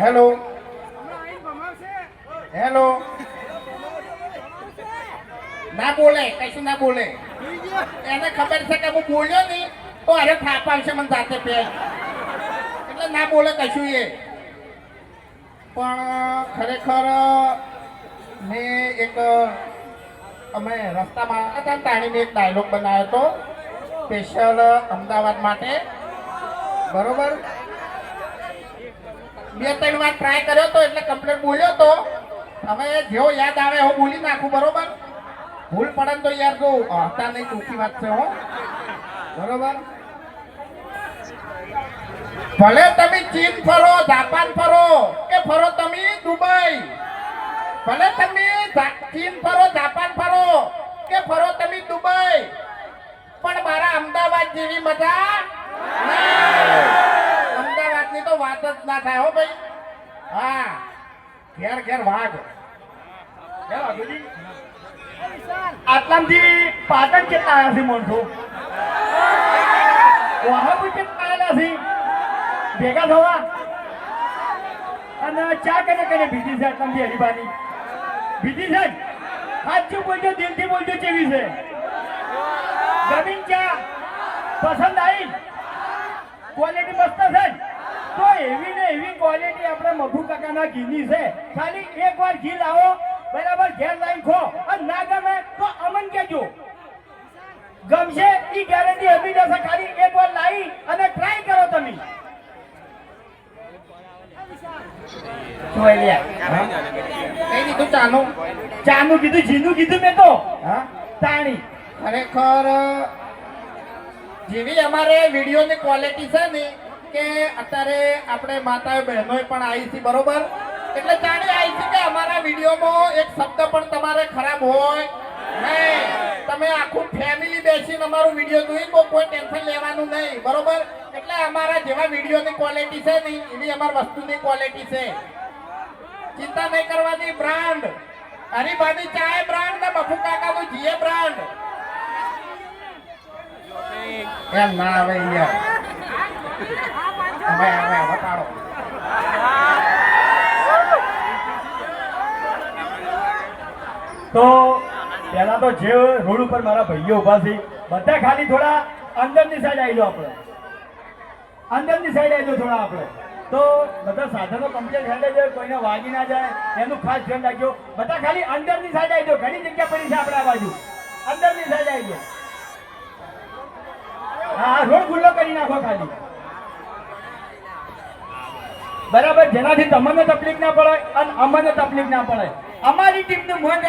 hello hello ના બોલે કશું ના બોલે એને ખબર છે કે હું બોલ્યો નહીં તો અરે થાપ આવશે મને જાતે પે એટલે ના બોલે કશું એ પણ ખરેખર મેં એક અમે રસ્તામાં હતા તાણીને એક ડાયલોગ બનાવ્યો હતો સ્પેશિયલ અમદાવાદ માટે બરોબર 2-3 વાર ટ્રાય કર્યો તો એટલે કમ્પ્લીટ બોલ્યો તો હવે જેવો યાદ આવે હું બોલી નાખું બરોબર ભૂલ પડે તો યાર જો હતા નહીં ચોખ્ખી વાત છે હો બરોબર ભલે તમે ચીન ફરો જાપાન ફરો કે ફરો તમે દુબઈ ભલે તમે ચીન ફરો જાપાન ફરો કે ફરો તમે દુબઈ પણ મારા અમદાવાદ જેવી મજા અમદાવાદની તો વાત જ ના થાય હો ભાઈ હા ઘેર ઘેર વાઘ આટલામથી પાટણ કેટલા આવ્યા છે માણસો વહાપુર કેટલા આવેલા છે ભેગા થવા અને ચા કને કને બીજી છે આટલામથી હરીબાની બીજી છે સાચું બોલજો દિલથી બોલજો કેવી છે જમીન ચા પસંદ આવી ક્વોલિટી મસ્ત છે તો એવી ને એવી ક્વોલિટી આપણે મધુ કાકાના ઘીની છે ખાલી એકવાર ઘી લાવો બરાબર ઘેર લાઈન ખો અને ના ગમે તો અમન કેજો ગમશે ઈ ગેરંટી આપી દેશે ખાલી એકવાર લાવી અને ટ્રાય કરો તમે જોઈ લે કઈ કીધું ચાનું ચાનું કીધું જીનું કીધું મેં તો હા તાણી ખરેખર જેવી અમારે વિડીયોની ક્વોલિટી છે ને કે અત્યારે આપણે માતાઓ બહેનોય પણ આવી છે બરોબર એટલે જાણી આવી છે કે અમારા વિડીયોમાં એક શબ્દ પણ તમારે ખરાબ હોય નહીં તમે આખું ફેમિલી બેસીને અમારું વિડીયો જોઈ કોઈ ટેન્શન લેવાનું નહીં બરોબર એટલે અમારા જેવા વિડીયોની ક્વોલિટી છે ને એવી અમારી વસ્તુની ક્વોલિટી છે ચિંતા નહીં કરવાની બ્રાન્ડ હરીબાની ચાય બ્રાન્ડ ને બફુ કાકાનું જીએ બ્રાન્ડ એમ ના આવે યાર હવે બતાડો તો પહેલા તો જે રોડ ઉપર મારા ભાઈઓ ઉભા છે બધા ખાલી થોડા અંદરની સાઈડ આવી જાઓ આપણે અંદરની સાઈડ આવી જાઓ થોડા આપણે તો બધા સાધનો કમ્પ્લીટ હેડે છે કોઈને વાગી ના જાય એનું ખાસ ધ્યાન રાખજો બધા ખાલી અંદરની સાઈડ આવી જાઓ ઘણી જગ્યા પડી છે આપણે આ બાજુ અંદરની સાઈડ આવી જાઓ હા રોડ ખુલ્લો કરી નાખો ખાલી બરાબર જેનાથી તમને તકલીફ ના પડે અને અમને તકલીફ ના પડે અમારી ટીમનું મોન